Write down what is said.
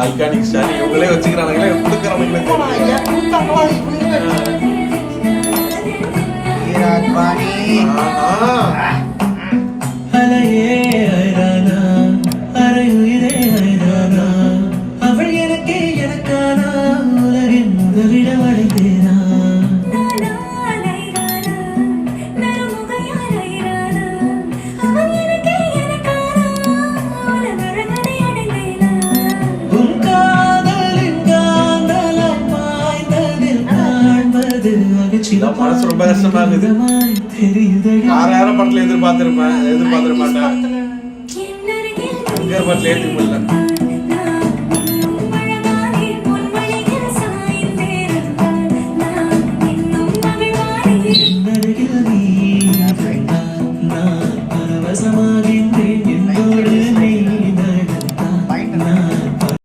Iconic star இவங்களே வச்சுக்கிறாங்களே கொடுக்குறாங்களே அவள் எனக்கே எனக்கானா உலகின் முதலிடம் அடைந்தேனா மனசு ரொம்ப கஷ்டமா இருக்குது. யாரும் படத்துல எதிர்பார்த்திருப்பேன் எதிர்பார்த்திருக்க மாட்டேன். படத்துல ஏத்துக்க முடியல.